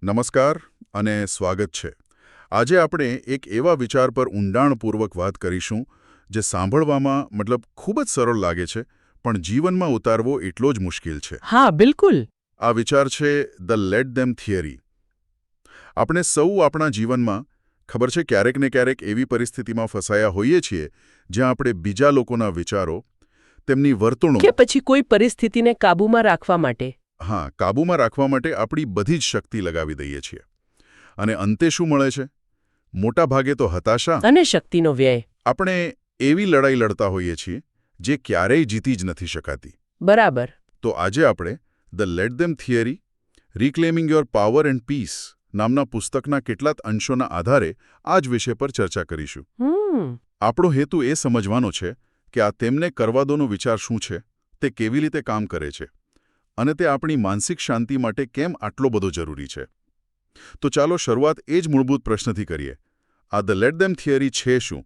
નમસ્કાર અને સ્વાગત છે. આજે આપણે એક એવા વિચાર પર ઊંડાણપૂર્વક વાત કરીશું જે સાંભળવામાં ખૂબ જ સરળ લાગે છે પણ જીવનમાં ઉતારવો એટલો જ મુશ્કેલ છે. હા, બિલકુલ. આ વિચાર છે ધ લેટ ધેમ થિયરી. આપણે સૌ આપણા જીવનમાં ખબર છે ક્યારેક ને ક્યારેક એવી પરિસ્થિતિમાં ફસાયા હોઈએ છીએ જ્યાં આપણે બીજા લોકોના વિચારો, તેમની વર્તણૂક કે પછી કોઈ પરિસ્થિતિને કાબૂમાં રાખવા માટે કાબૂમાં રાખવા માટે આપણી બધી જ શક્તિ લગાવી દઈએ છીએ. અને અંતે શું મળે છે? મોટા ભાગે તો હતાશા અને શક્તિનો વ્યય. આપણે એવી લડાઈ લડતા હોઈએ છીએ જે ક્યારેય જીતી જ નથી શકાતી. બરાબર. તો આજે આપણે the let them theory, reclaiming your power and peace નામના પુસ્તકના કેટલાક અંશોના આધારે આ જ વિષય પર ચર્ચા કરીશું. આપણો હેતુ એ સમજવાનો છે કે આ તેમને કરવા દોનો વિચાર શું છે, તે કેવી રીતે કામ કરે છે અને તે આપણી માનસિક શાંતિ માટે કેમ આટલો બધો જરૂરી છે. તો ચાલો શરૂઆત એ જ મૂળભૂત પ્રશ્નથી કરીએ. આ ધ લેટ ધેમ થિયરી છે શું?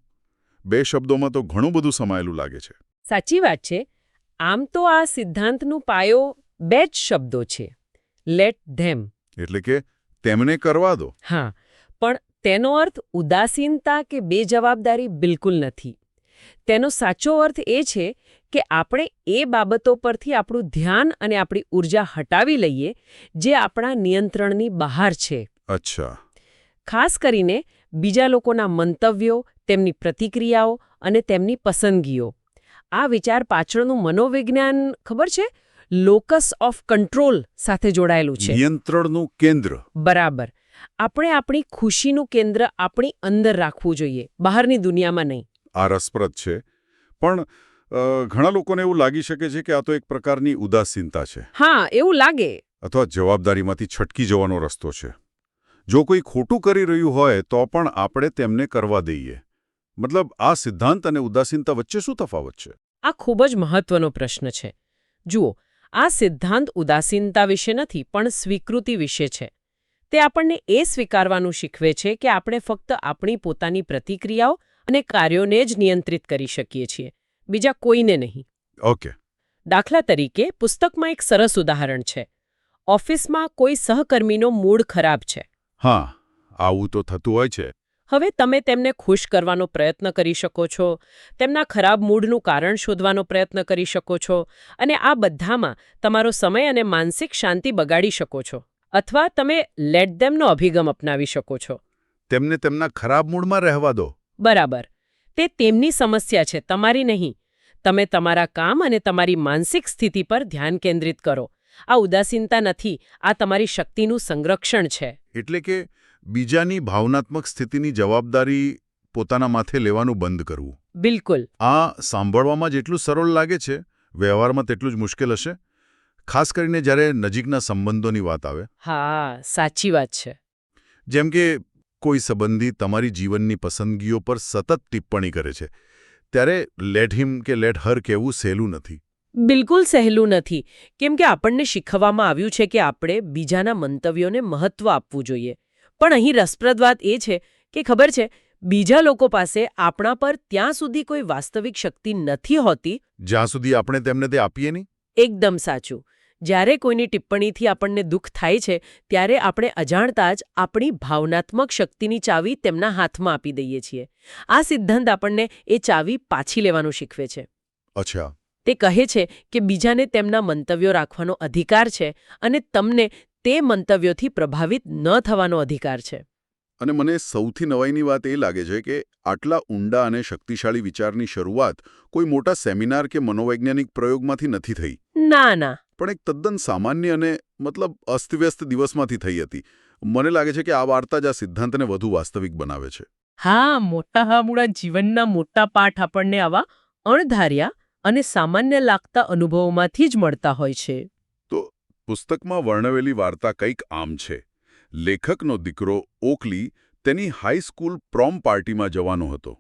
બે શબ્દોમાં તો ઘણું બધું સમાયેલું લાગે છે. સાચી વાત છે. આમ તો આ સિદ્ધાંતનું પાયો બે જ શબ્દો છે, લેટ ધેમ. એટલે કે તેમને કરવા દો. હા, પણ તેનો અર્થ ઉદાસીનતા કે બેજવાબદારી બિલકુલ નથી. તેનો સાચો અર્થ એ છે કે આપણે એ બાબતો પરથી આપણું ધ્યાન અને આપણી ઊર્જા હટાવી લઈએ જે આપણા નિયંત્રણની બહાર છે. અચ્છા. ખાસ કરીને બીજા લોકોના મંતવ્યો, તેમની પ્રતિક્રિયાઓ અને તેમની પસંદગીઓ. આ વિચાર પાછળનું મનોવિજ્ઞાન ખબર છે? લોકસ ઓફ કંટ્રોલ સાથે જોડાયેલું છે. નિયંત્રણનું કેન્દ્ર. બરાબર. આપણે આપણી ખુશીનું કેન્દ્ર આપણી અંદર રાખવું જોઈએ, બહારની દુનિયામાં નહીં. આ રસપ્રદ છે. પણ ઘણા લોકોને એવું લાગી શકે છે કે આ તો એક પ્રકારની ઉદાસીનતા છે. હા, એવું લાગે. અથવા જવાબદારીમાંથી છટકી જવાનો રસ્તો છે. જો કોઈ ખોટું કરી રહ્યું હોય તો પણ આપણે તેમને કરવા દઈએ. આ સિદ્ધાંત અને ઉદાસીનતા વચ્ચે શું તફાવત છે? આ ખૂબ જ મહત્વનો પ્રશ્ન છે. જુઓ, આ સિદ્ધાંત ઉદાસીનતા વિશે નથી પણ સ્વીકૃતિ વિશે છે. તે આપણને એ સ્વીકારવાનું શીખવે છે કે આપણે ફક્ત આપણી પોતાની પ્રતિક્રિયાઓ અને કાર્યોને જ નિયંત્રિત કરી શકીએ છીએ, બીજા કોઈને નહીં. ઓકે. દાખલા તરીકે પુસ્તકમાં એક સરસ ઉદાહરણ છે. ઓફિસમાં કોઈ સહકર્મીનો મૂડ ખરાબ છે. હા, આવું તો થતું હોય છે. હવે તમે તેમને ખુશ કરવાનો પ્રયત્ન કરી શકો છો, તેમના ખરાબ મૂડનું કારણ શોધવાનો પ્રયત્ન કરી શકો છો અને આ બધામાં તમારો સમય અને માનસિક શાંતિ બગાડી શકો છો. અથવા તમે લેટ ધેમનો અભિગમ અપનાવી શકો છો. તેમને તેમના ખરાબ મૂડમાં રહેવા દો. બરાબર. તે તેમની સમસ્યા છે, તમારી નહીં. તમે તમારા કામ અને તમારી માનસિક સ્થિતિ પર ધ્યાન કેન્દ્રિત કરો. આ ઉદાસીનતા નથી, આ તમારી શક્તિનું સંરક્ષણ છે. એટલે કે બીજાની ભાવનાત્મક સ્થિતિની જવાબદારી પોતાના માથે લેવાનું બંધ કરવું. બિલકુલ. આ સાંભળવામાં જેટલું સરળ લાગે છે, વ્યવહારમાં તેટલું જ મુશ્કેલ હશે, ખાસ કરીને જ્યારે નજીકના સંબંધોની વાત આવે. હા, સાચી વાત છે. જેમ કે કોઈ સંબંધી તમારી જીવનની પસંદગીઓ પર સતત ટિપ્પણી કરે છે, ત્યારે લેટ હિમ કે લેટ હર કહેવું સહેલું નથી. બિલકુલ સહેલું નથી, કેમ કે આપણને શીખવવામાં આવ્યું છે કે આપણે બીજાના મંતવ્યોને મહત્વ આપવું જોઈએ. પણ અહીં રસપ્રદ વાત એ છે કે ખબર છે, બીજા લોકો પાસે આપણા પર ત્યાં સુધી કોઈ વાસ્તવિક શક્તિ નથી હોતી જ્યાં સુધી આપણે તેમને તે આપીએ નહીં. એકદમ સાચું. જ્યારે કોઈની ટિપ્પણીથી આપણને દુઃખ થાય છે ત્યારે આપણે અજાણતા જ આપણી ભાવનાત્મક શક્તિની ચાવી તેમના હાથમાં આપી દઈએ છીએ. આ સિદ્ધાંત આપણને એ ચાવી પાછી લેવાનું શીખવે છે. અચ્છા. તે કહે છે કે બીજાને તેમના મંતવ્યો રાખવાનો અધિકાર છે અને તમને તે મંતવ્યોથી પ્રભાવિત ન થવાનો અધિકાર છે. અને મને સૌથી નવાઈની વાત એ લાગે છે કે આટલા ઊંડા અને શક્તિશાળી વિચારની શરૂઆત કોઈ મોટા સેમિનાર કે મનોવૈજ્ઞાનિક પ્રયોગમાંથી નથી થઈ. ના. પણ એક તદ્દન સામાન્ય અને અસ્તવ્યસ્ત દિવસમાંથી થઈ હતી. મને લાગે છે કે આ વાર્તા જ આ સિદ્ધાંતને વધુ વાસ્તવિક બનાવે છે. હા, મોટા જીવનના મોટા પાઠ આપણને આવા અણધાર્યા અને સામાન્ય લાગતા અનુભવોમાંથી જ મળતા હોય છે. તો પુસ્તકમાં વર્ણવેલી વાર્તા કંઈક આમ છે. લેખકનો દીકરો ઓકલી તેની હાઈસ્કૂલ પ્રોમ પાર્ટીમાં જવાનો હતો.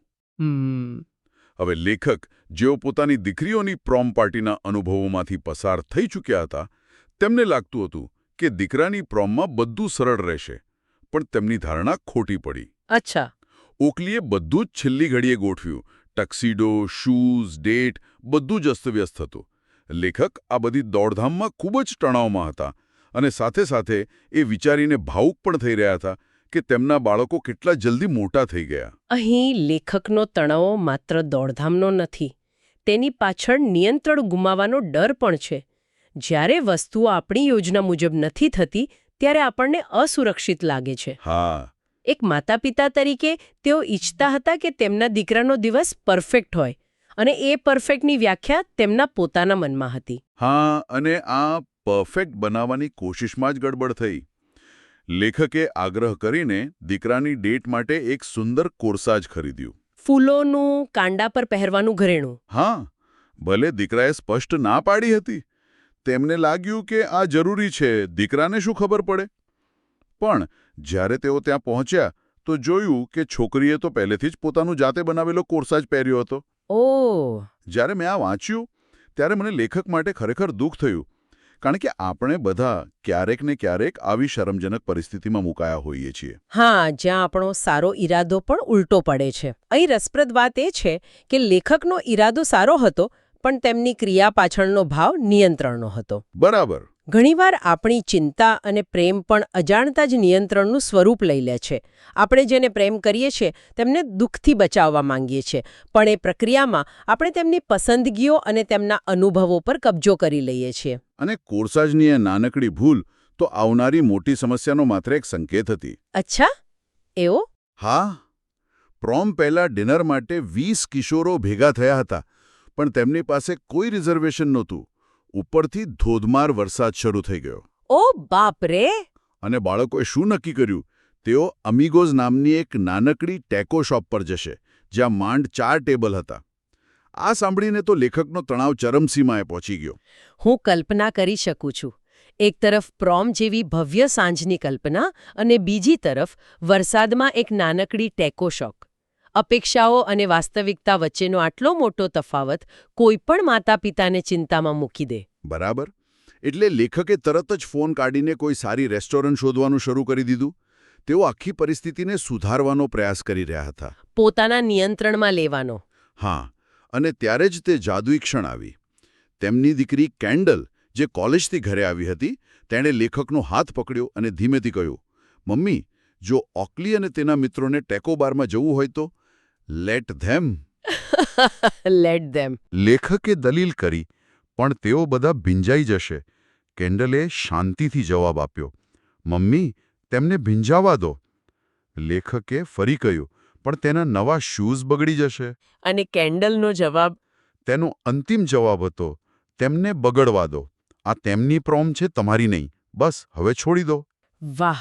હવે લેખક જેઓ પોતાની દીકરીઓની પ્રોમ પાર્ટીના અનુભવોમાંથી પસાર થઈ ચૂક્યા હતા, તેમને લાગતું હતું કે દીકરાની પ્રોમમાં બધું સરળ રહેશે, પણ તેમની ધારણા ખોટી પડી. અચ્છા. ઓકલીએ બધું જ છેલ્લી ઘડીએ ગોઠવ્યું. ટક્સીડો, શૂઝ, ડેટ બધું જ અસ્તવ્યસ્ત હતું. લેખક આ બધી દોડધામમાં ખૂબ જ તણાવમાં હતા અને સાથે સાથે એ વિચારીને ભાવુક પણ થઈ રહ્યા હતા કે તેમના બાળકો કેટલા જલ્દી મોટા થઈ ગયા. અહીં લેખકનો તણાવ માત્ર દોડધામનો નથી. તેની પાછળ નિયંત્રણ ગુમાવવાનો ડર પણ છે. જ્યારે વસ્તુઓ આપણી યોજના મુજબ નથી થતી ત્યારે આપણને અસુરક્ષિત લાગે છે. હા, એક માતા-પિતા તરીકે તેઓ ઈચ્છતા હતા કે તેમના દીકરાનો દિવસ પરફેક્ટ હોય અને એ પરફેક્ટની વ્યાખ્યા તેમના પોતાના મનમાં હતી. હા, અને આ પરફેક્ટ બનાવવાની કોશિશમાં જ ગડબડ થઈ. લેખકે આગ્રહ કરીને દીકરાની ડેટ માટે એક સુંદર કોર્સાજ ખરીદ્યું. ફૂલોનું કાંડા પર પહેરવાનું ઘરેણું. હા, ભલે દીકરાએ સ્પષ્ટ ના પાડી હતી. તેમને લાગ્યું કે આ જરૂરી છે, દીકરાને શું ખબર પડે? પણ જ્યારે તેઓ ત્યાં પહોંચ્યા તો જોયું કે છોકરીએ તો પહેલેથી જ પોતાનું જાતે બનાવેલો કોર્સાજ પહેર્યો હતો. ઓહ! જ્યારે મેં આ વાંચ્યું ત્યારે મને લેખક માટે ખરેખર દુઃખ થયું, કારણ કે આપણે બધા ક્યારેક ને ક્યારેક આવી શરમજનક પરિસ્થિતિમાં મુકાયા હોઈએ છીએ. હા, જ્યાં આપણો સારો ઈરાદો પણ ઉલટો પડે છે. અહીં રસપ્રદ વાત એ છે કે લેખકનો ઈરાદો સારો હતો, પણ તેમની ક્રિયા પાછળનો ભાવ નિયંત્રણનો હતો. બરાબર. ઘણીવાર આપણી ચિંતા અને પ્રેમ પણ અજાણતા જ નિયંત્રણનું સ્વરૂપ લઈ લે છે. આપણે જેને પ્રેમ કરીએ છીએ તેમને દુઃખથી બચાવવા માંગીએ છીએ, પણ એ પ્રક્રિયામાં આપણે તેમની પસંદગીઓ અને તેમના અનુભવો પર કબજો કરી લઈએ છીએ. અને કોર્સાજની એ નાનકડી ભૂલ તો આવનારી મોટી સમસ્યાનો માત્ર એક સંકેત હતી. અચ્છા? એવો? હા, પ્રોમ પહેલા ડિનર માટે 20 કિશોરો ભેગા થયા હતા, પણ તેમની પાસે કોઈ રિઝર્વેશન નહોતું. ઉપરથી ધોધમાર વરસાદ શરૂ થઈ ગયો. ઓ બાપ રે! અને બાળકોએ શું નક્કી કર્યું? તેઓ અમીગોઝ નામની એક નાનકડી ટેકો શોપ પર જશે, જ્યાં માંડ 4 ટેબલ હતા. આ સાંભળીને તો લેખકનો તણાવ ચરમસીમાએ પહોંચી ગયો. હું કલ્પના કરી શકું છું. એક તરફ પ્રોમ જેવી ભવ્ય સાંજની કલ્પના અને બીજી તરફ વરસાદમાં એક નાનકડી ટેકો શોપ. અપેક્ષાઓ અને વાસ્તવિકતા વચ્ચેનો આટલો મોટો તફાવત કોઈપણ માતા-પિતાને ચિંતામાં મૂકી દે. બરાબર. એટલે લેખકે તરત જ ફોન કાઢીને કોઈ સારી રેસ્ટોરન્ટ શોધવાનું શરૂ કરી દીધું. તેઓ આખી પરિસ્થિતિને સુધારવાનો પ્રયાસ કરી રહ્યા હતા. પોતાના નિયંત્રણમાં લેવાનો. હા, અને ત્યારે જ તે જાદુઈ ક્ષણ આવી. તેમની દીકરી કેન્ડલ, જે કોલેજથી ઘરે આવી હતી, તેણે લેખકનો હાથ પકડ્યો અને ધીમેથી કહ્યું, "મમ્મી, જો ઓકલી અને તેના મિત્રોને ટેકો બારમાં જવું હોય તો લેટ ધેમ." લેટ ધેમ. લેખકે દલીલ કરી, પણ તેઓ બધા ભીંજાઈ જશે. કેન્ડલે શાંતિથી જવાબ આપ્યો, "મમ્મી, તેમને ભીંજાવા દો." લેખકે ફરી કહ્યું, "પણ તેના નવા શૂઝ બગડી જશે." અને કેન્ડલનો જવાબ? તેનો અંતિમ જવાબ હતો, "તેમને બગડવા દો. આ તેમની પ્રોમ છે, તમારી નહીં. બસ હવે છોડી દો." વાહ!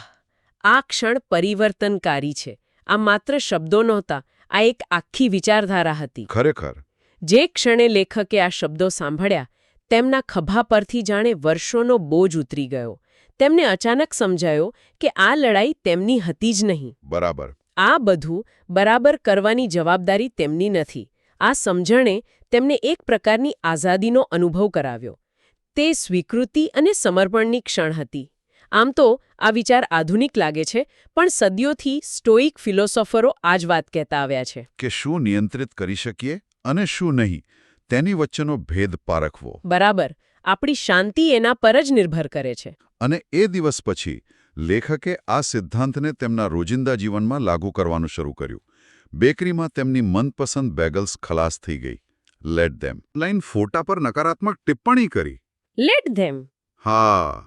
આ ક્ષણ પરિવર્તનકારી છે. આ માત્ર શબ્દો નહોતા, આ એક આખી વિચારધારા હતી. ખરેખર. જે ક્ષણે લેખકે આ શબ્દો સાંભળ્યા, તેમના ખભા પરથી જાણે વર્ષોનો બોજ ઉતરી ગયો. તેમને અચાનક સમજાયો કે આ લડાઈ તેમની હતી જ નહીં. બરાબર. આ બધું બરાબર કરવાની જવાબદારી તેમની નથી. આ સમજણે તેમને એક પ્રકારની આઝાદીનો અનુભવ કરાવ્યો. તે સ્વીકૃતિ અને સમર્પણની ક્ષણ હતી. આમ તો આ વિચાર આધુનિક લાગે છે, પણ સદીઓથી સ્ટોઇક ફિલોસોફરો આ જ વાત કહેતા આવ્યા છે કે શું નિયંત્રિત કરી શકીએ અને શું નહીં, તેની વચ્ચેનો ભેદ પારખવો. બરાબર. આપણી શાંતિ એના પર જ નિર્ભર કરે છે. અને એ દિવસ પછી લેખકે આ સિદ્ધાંતને તેમના રોજિંદા જીવનમાં લાગુ કરવાનું શરૂ કર્યું. બેકરીમાં તેમની મનપસંદ બેગલ્સ ખલાસ થઈ ગઈ. લેટ ધેમ લાઈન ફોટા પર નકારાત્મક ટિપ્પણી કરી. લેટ ધેમ. હા,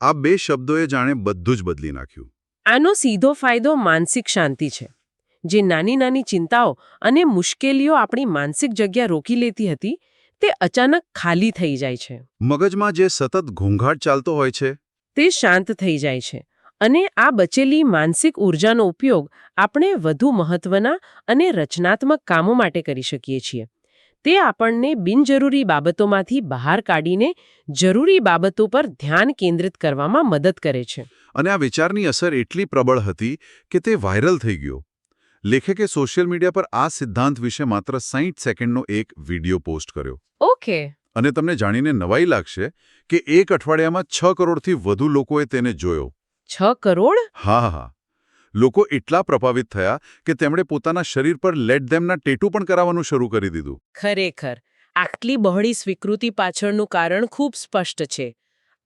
આ 2 શબ્દોએ જાણે બધું જ બદલી નાખ્યું. આનો સીધો ફાયદો માનસિક શાંતિ છે. જે નાની નાની ચિંતાઓ અને મુશ્કેલીઓ આપણી માનસિક જગ્યા રોકી લેતી હતી, તે અચાનક ખાલી થઈ જાય છે. મગજમાં જે સતત ઘોંઘાટ ચાલતો હોય છે, તે શાંત થઈ જાય છે. અને આ બચેલી માનસિક ઊર્જાનો ઉપયોગ આપણે વધુ મહત્વના અને રચનાત્મક કામો માટે કરી શકીએ છીએ. તે આપણને બિનજરૂરી બાબતોમાંથી બહાર કાઢીને જરૂરી બાબતો પર ધ્યાન કેન્દ્રિત કરવામાં મદદ કરે છે. અને આ વિચારની અસર એટલી પ્રબળ હતી કે તે વાયરલ થઈ ગયો. લેખકે સોશિયલ મીડિયા પર આ સિદ્ધાંત વિશે માત્ર 60 સેકન્ડનો એક વિડિયો પોસ્ટ કર્યો. ઓકે. અને તમને જાણીને નવાઈ લાગશે કે એક અઠવાડિયામાં 6 કરોડથી વધુ લોકોએ તેને જોયો. 6 કરોડ? હા હા. લોકો એટલા પ્રભાવિત થયા કે તેમણે પોતાના શરીર પર લેટ ધેમના ટેટુ પણ કરાવવાનું શરૂ કરી દીધું. ખરેખર આટલી બહોળી સ્વીકૃતિ પાછળનું કારણ ખૂબ સ્પષ્ટ છે.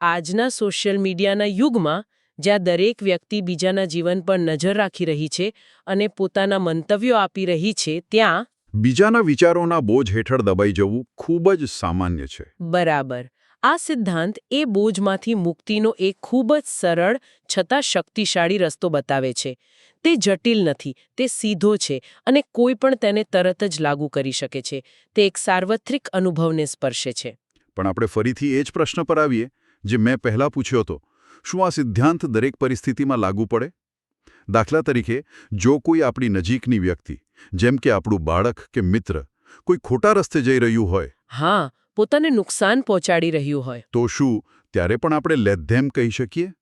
આજના સોશિયલ મીડિયાના યુગમાં જ્યાં દરેક વ્યક્તિ બીજાના જીવન પર નજર રાખી રહી છે અને પોતાના મંતવ્યો આપી રહી છે ત્યાં બીજાના વિચારોના બોજ હેઠળ દબાઈ જવું ખૂબ જ સામાન્ય છે. બરાબર આ સિદ્ધાંત એ બોજમાંથી મુક્તિનો એક ખૂબ જ સરળ છતાં શક્તિશાળી રસ્તો બતાવે છે. તે જટિલ નથી, તે સીધો છે અને કોઈ પણ તેને તરત જ લાગુ કરી શકે છે. તે એક સાર્વત્રિક અનુભવને સ્પર્શે છે. પણ આપણે ફરીથી એ જ પ્રશ્ન પર આવીએ જે મેં પહેલા પૂછ્યો હતો. શું આ સિદ્ધાંત દરેક પરિસ્થિતિમાં લાગુ પડે? દાખલા તરીકે, જો કોઈ આપણી નજીકની વ્યક્તિ, જેમ કે આપણું બાળક કે મિત્ર, કોઈ ખોટા રસ્તે જઈ રહ્યું હોય, હા, પોતાને નુકસાન પહોંચાડી રહ્યું હોય, તો શું ત્યારે પણ આપણે લેટ ધેમ કહી શકીએ?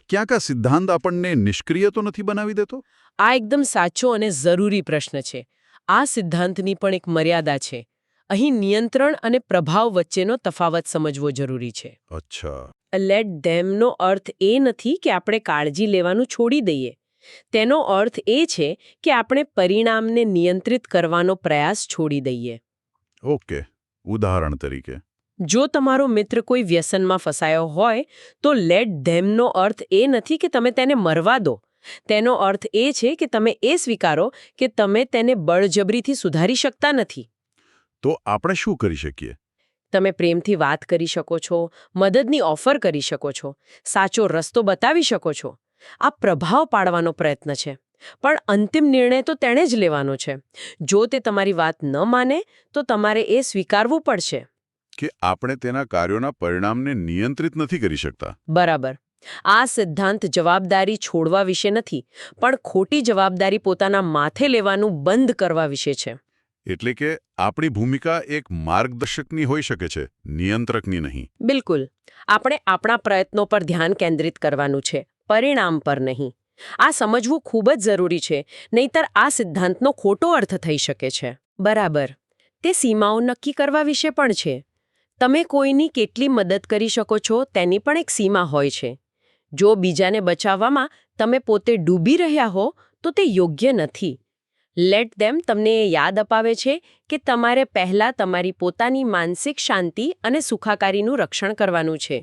ક્યાંક આ સિદ્ધાંત આપણને નિષ્ક્રિય તો નથી બનાવી દેતો? આ એકદમ સાચો અને જરૂરી પ્રશ્ન છે. આ સિદ્ધાંતની પણ એક મર્યાદા છે. અહીં નિયંત્રણ અને પ્રભાવ વચ્ચેનો તફાવત સમજવો જરૂરી છે. અચ્છા. લેટ ધેમનો અર્થ એ નથી કે આપણે કાળજી લેવાનું છોડી દઈએ. તેનો અર્થ એ છે કે આપણે પરિણામને નિયંત્રિત કરવાનો પ્રયાસ છોડી દઈએ. ઓકે. ઉદાહરણ તરીકે, જો તમારો મિત્ર કોઈ વ્યસનમાં ફસાયો હોય તો લેટ ધેમનો અર્થ એ નથી કે તમે તેને મરવા દો. તેનો અર્થ એ છે કે તમે એ સ્વીકારો કે તમે તેને બળજબરીથી સુધારી શકતા નથી. તો આપણે શું કરી શકીએ? તમે પ્રેમથી વાત કરી શકો છો, મદદની ઓફર કરી શકો છો, સાચો રસ્તો બતાવી શકો છો. આ પ્રભાવ પાડવાનો પ્રયત્ન છે. પણ અંતિમ નિર્ણય તો તેણે જ લેવાનો છે. જો તે તમારી વાત ન માને તો તમારે એ સ્વીકારવું પડશે કે આપણે તેના કાર્યોના પરિણામને નિયંત્રિત નથી કરી શકતા. બરાબર. આ સિદ્ધાંત જવાબદારી છોડવા વિશે નથી, પણ ખોટી જવાબદારી પોતાના માથે લેવાનું બંધ કરવા વિશે છે. એટલે કે આપણી ભૂમિકા એક માર્ગદર્શકની હોઈ શકે છે, નિયંત્રકની નહીં. બિલકુલ. આપણે આપણા પ્રયત્નો પર ધ્યાન કેન્દ્રિત કરવાનું છે, પરિણામ પર નહીં. આ સમજવું ખૂબ જ જરૂરી છે, નહીંતર આ સિદ્ધાંતનો ખોટો અર્થ થઈ શકે છે. બરાબર. તે સીમાઓ નક્કી કરવા વિશે પણ છે. તમે કોઈની કેટલી મદદ કરી શકો છો તેની પણ એક સીમા હોય છે. જો બીજાને બચાવવામાં તમે પોતે ડૂબી રહ્યા હો તો તે યોગ્ય નથી. લેટ ધેમ તમને એ યાદ અપાવે છે કે તમારે પહેલાં તમારી પોતાની માનસિક શાંતિ અને સુખાકારીનું રક્ષણ કરવાનું છે.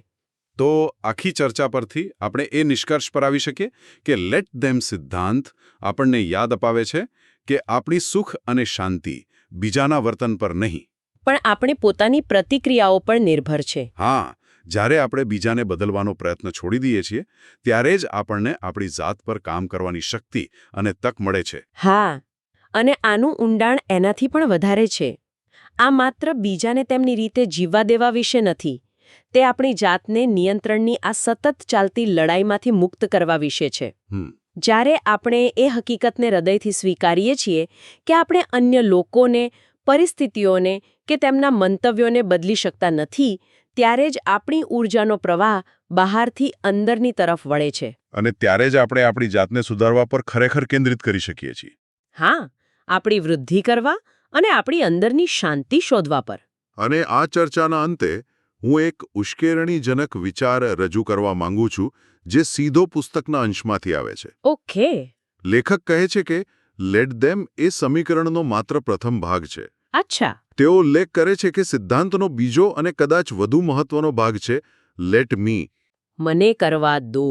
તો આખી ચર્ચા પરથી આપણે એ નિષ્કર્ષ પર આવી શકીએ કે લેટ ધેમ સિદ્ધાંત આપણને યાદ અપાવે છે કે આપણી સુખ અને શાંતિ બીજાના વર્તન પર નહીં, પણ આપણે પોતાની પ્રતિક્રિયાઓ પર નિર્ભર છે. હા, જ્યારે આપણે બીજાને બદલવાનો પ્રયત્ન છોડી દઈએ છીએ ત્યારે જ આપણને આપણી જાત પર કામ કરવાની શક્તિ અને તક મળે છે. હા, અને આનું ઊંડાણ એનાથી પણ વધારે છે. આ માત્ર બીજાને તેમની રીતે જીવવા દેવા વિશે નથી. તે આપણી જાતને નિયંત્રણની આ સતત ચાલતી લડાઈમાંથી મુક્ત કરવા વિશે છે. જ્યારે આપણે એ હકીકતને હૃદયથી સ્વીકારીએ છીએ કે આપણે અન્ય લોકોને, પરિસ્થિતિઓને કે તેમના મંતવ્યોને બદલી શકતા નથી, ત્યારે જ આપણી ઊર્જાનો પ્રવાહ બહારથી અંદરની તરફ વળે છે. અને ત્યારે જ આપણે આપણી જાતને સુધારવા પર ખરેખર કેન્દ્રિત કરી શકીએ છીએ. હા, આપણી વૃદ્ધિ કરવા અને આપણી અંદરની શાંતિ શોધવા પર. અને આ ચર્ચાના અંતે હું એક ઉશ્કેરણીજનક વિચાર રજૂ કરવા માંગુ છું, જે સીધો પુસ્તકના અંશમાંથી આવે છે. ઓકે. લેખક કહે છે કે લેટ ધેમ એ સમીકરણનો માત્ર પ્રથમ ભાગ છે. અચ્છા. તેઓ ઉલ્લેખ કરે છે કે સિદ્ધાંતનો બીજો અને કદાચ વધુ મહત્વનો ભાગ છે લેટ મી. મને કરવા દો.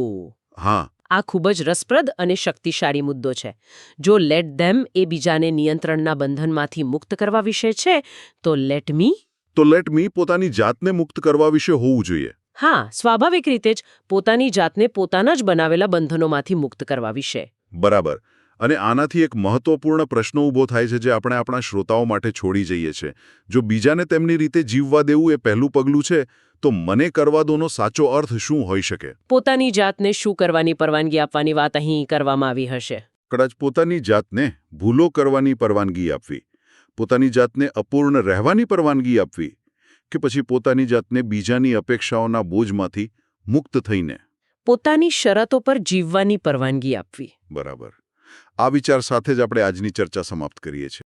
હા. આ ખૂબ જ રસપ્રદ અને શક્તિશાળી મુદ્દો છે. જો લેટ ધેમ એ બીજાને નિયંત્રણના બંધનમાંથી મુક્ત કરવા વિશે છે, તો લેટ મી પોતાની જાતને મુક્ત કરવા વિશે હોવું જોઈએ. હા, સ્વાભાવિક રીતે જ પોતાની જાતને પોતાના જ બનાવેલા બંધનોમાંથી મુક્ત કરવા વિશે. બરાબર. અને આનાથી એક મહત્વપૂર્ણ પ્રશ્ન ઊભો થાય છે જે આપણે આપણા શ્રોતાઓ માટે છોડી જઈએ છે. જો બીજાને તેમની રીતે જીવવા દેવું એ પહેલું પગલું છે, તો મને કરવા દોનો સાચો અર્થ શું હોઈ શકે? પોતાની જાતને શું કરવાની પરવાનગી આપવાની વાત અહીં કરવામાં આવી હશે. કદાચ પોતાની જાતને ભૂલો કરવાની પરવાનગી આપવી, પોતાની જાતને અપૂર્ણ રહેવાની પરવાનગી આપવી, કે પછી પોતાની જાતને બીજાની અપેક્ષાઓના બોજમાંથી મુક્ત થઈને પોતાની શરતો પર જીવવાની પરવાનગી આપવી. બરાબર. આ વિચાર સાથે જ આપણે આજની ચર્ચા સમાપ્ત કરીએ છીએ.